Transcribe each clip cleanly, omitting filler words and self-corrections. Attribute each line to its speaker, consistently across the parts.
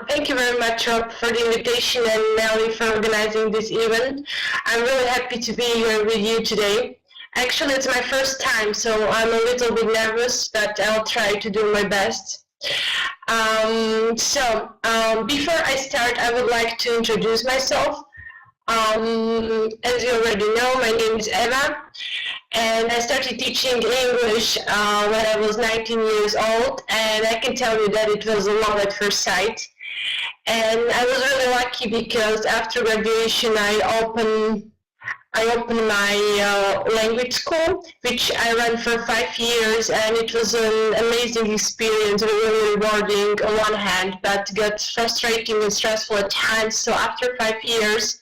Speaker 1: Thank you very much, Rob, for the invitation and Nelly for organizing this event. I'm really happy to be here with you today. Actually, it's my first time, so I'm a little bit nervous, but I'll try to do my best. Before I start, I would like to introduce myself. As you already know, my name is Eva, and I started teaching English when I was 19 years old, and I can tell you that it was a love at first sight. And I was really lucky because after graduation, I opened my language school, which I ran for 5 years, and it was an amazing experience, really rewarding on one hand, but got frustrating and stressful at times. So after 5 years,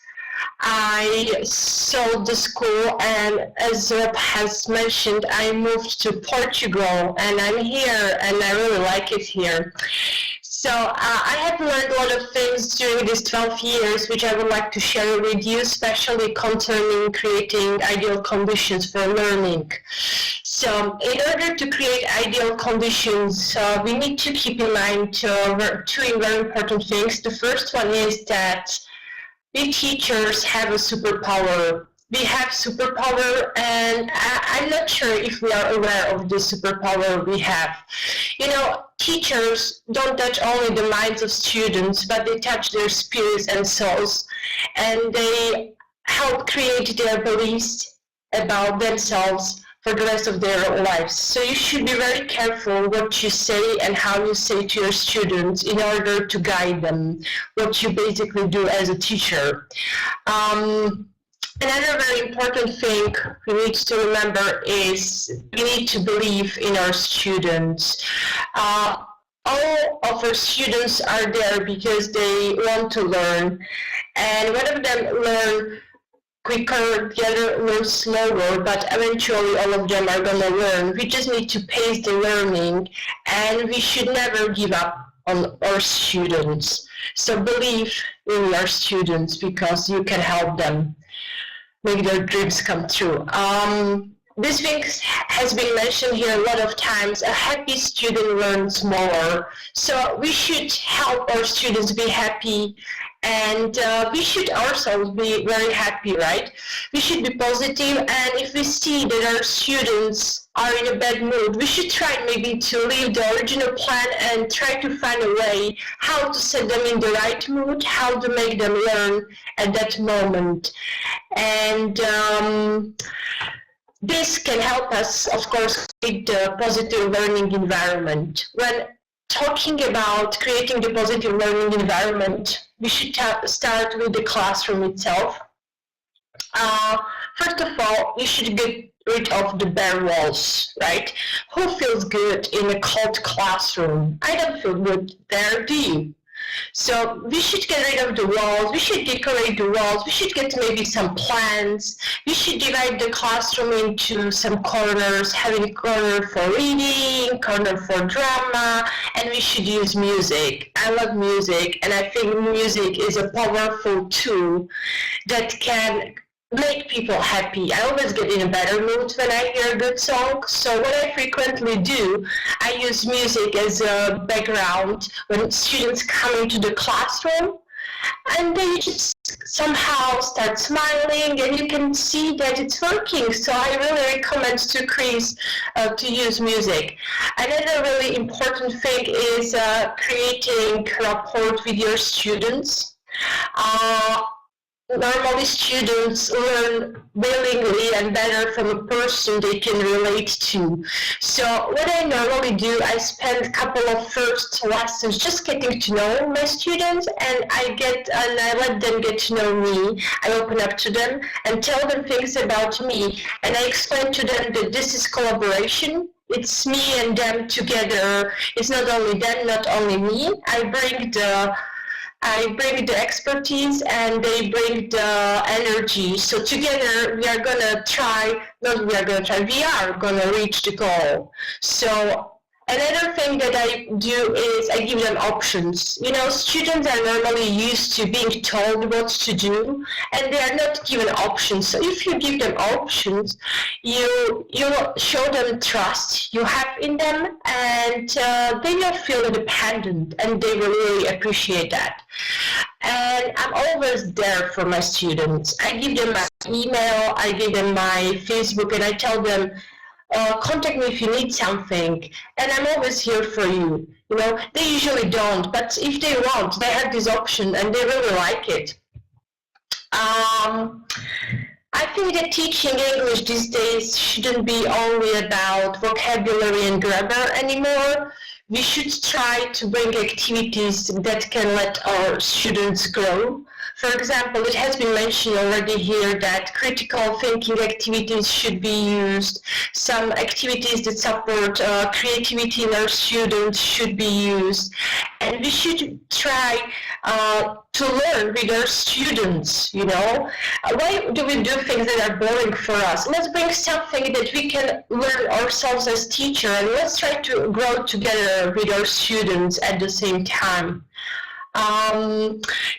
Speaker 1: I sold the school, and as Rob has mentioned, I moved to Portugal, and I'm here, and I really like it here. So I have learned a lot of things during these 12 years, which I would like to share with you, especially concerning creating ideal conditions for learning. So in order to create ideal conditions, we need to keep in mind two very important things. The first one is that we teachers have a superpower. We have superpower, and I'm not sure if we are aware of the superpower we have. You know, teachers don't touch only the minds of students, but they touch their spirits and souls, and they help create their beliefs about themselves for the rest of their lives. So you should be very careful what you say and how you say to your students in order to guide them, what you basically do as a teacher. Another very important thing we need to remember is we need to believe in our students. All of our students are there because they want to learn, and one of them learn quicker, the other learn slower, but eventually all of them are gonna learn. We just need to pace the learning, and we should never give up on our students. So believe in your students because you can help them make their dreams come true. This thing has been mentioned here a lot of times. A happy student learns more. So we should help our students be happy, and we should ourselves be very happy, right? We should be positive, and if we see that our students are in a bad mood, we should try maybe to leave the original plan and try to find a way how to set them in the right mood, how to make them learn at that moment. And this can help us, of course, create a positive learning environment. When talking about creating the positive learning environment, we should start with the classroom itself. First of all, we should get rid of the bare walls, right? Who feels good in a cold classroom? I don't feel good there, do you? So we should get rid of the walls, we should decorate the walls, we should get maybe some plants, we should divide the classroom into some corners, having a corner for reading, corner for drama, and we should use music. I love music, and I think music is a powerful tool that can make people happy. I always get in a better mood when I hear a good song. So what I frequently do, I use music as a background when students come into the classroom, and they just somehow start smiling, and you can see that it's working. So I really recommend to use music. Another really important thing is creating rapport with your students. Normally students learn willingly and better from a person they can relate to. So what I normally do, I spend a couple of first lessons just getting to know my students, and I let them get to know me. I open up to them and tell them things about me, and I explain to them that this is collaboration. It's me and them together. It's not only them, not only me. I bring the expertise, and they bring the energy. So together we are gonna reach the goal. So Another thing that I do is I give them options. Students are normally used to being told what to do, and they are not given options. So if you give them options, you show them trust you have in them, and they will feel independent, and they will really appreciate that. And I'm always there for my students. I give them my email, I give them my Facebook, and I tell them, contact me if you need something, and I'm always here for you. They usually don't, but if they want, they have this option, and they really like it. I think that teaching English these days shouldn't be only about vocabulary and grammar anymore. We should try to bring activities that can let our students grow. For example, it has been mentioned already here that critical thinking activities should be used. Some activities that support creativity in our students should be used. And we should try to learn with our students, Why do we do things that are boring for us? Let's bring something that we can learn ourselves as teachers, and let's try to grow together with our students at the same time.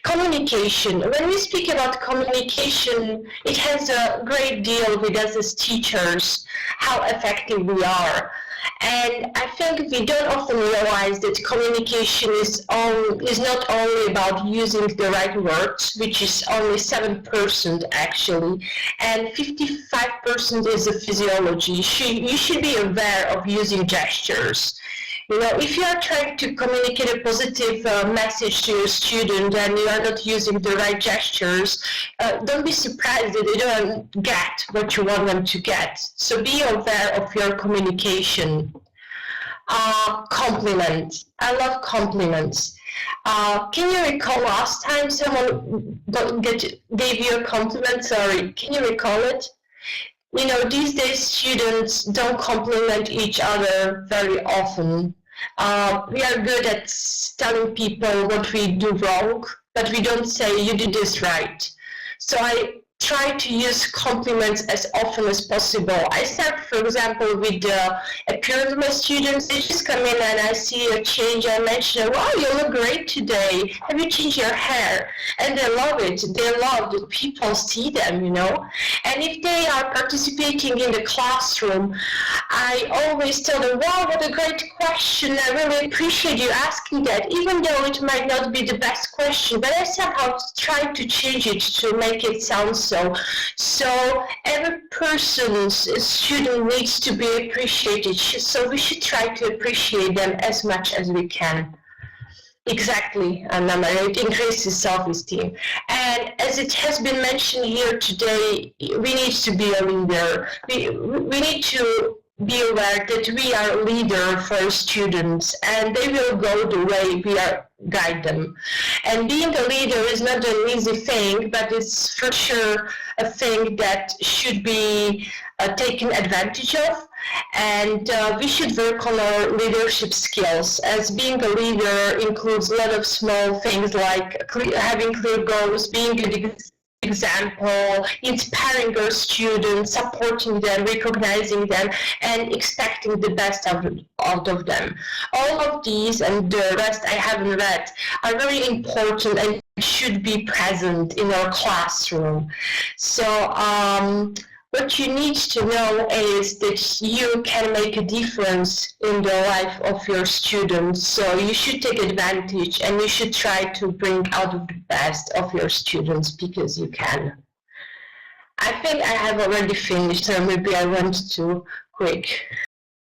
Speaker 1: Communication. When we speak about communication, it has a great deal with us as teachers, how effective we are. And I think we don't often realize that communication is not only about using the right words, which is only 7% actually, and 55% is the physiology. You should be aware of using gestures. If you are trying to communicate a positive message to your student and you are not using the right gestures, don't be surprised that they don't get what you want them to get. So be aware of your communication. Compliments. I love compliments. Can you recall last time someone gave you a compliment? Sorry, can you recall it? These days students don't compliment each other very often. We are good at telling people what we do wrong, but we don't say, you did this right. So I try to use compliments as often as possible. I start, for example, with the appearance of my students. They just come in and I see a change. I mention, wow, you look great today. Have you changed your hair? And they love it. They love that people see them, And if they are participating in the classroom, I always tell them, wow, what a great question. I really appreciate you asking that, even though it might not be the best question, but I somehow try to change it to make it sound so every student needs to be appreciated, so we should try to appreciate them as much as we can. Exactly, Anna, it increases self-esteem. And as it has been mentioned here today, we need to be a leader. We need to be aware that we are a leader for students, and they will go the way we guide them. And being a leader is not an easy thing, but it's for sure a thing that should be taken advantage of. And we should work on our leadership skills, as being a leader includes a lot of small things like having clear goals, being an example, inspiring our students, supporting them, recognizing them, and expecting the best out of them. All of these and the rest I haven't read are very important and should be present in our classroom. So what you need to know is that you can make a difference in the life of your students. So you should take advantage and you should try to bring out the best of your students, because you can. I think I have already finished, so maybe I went too quick.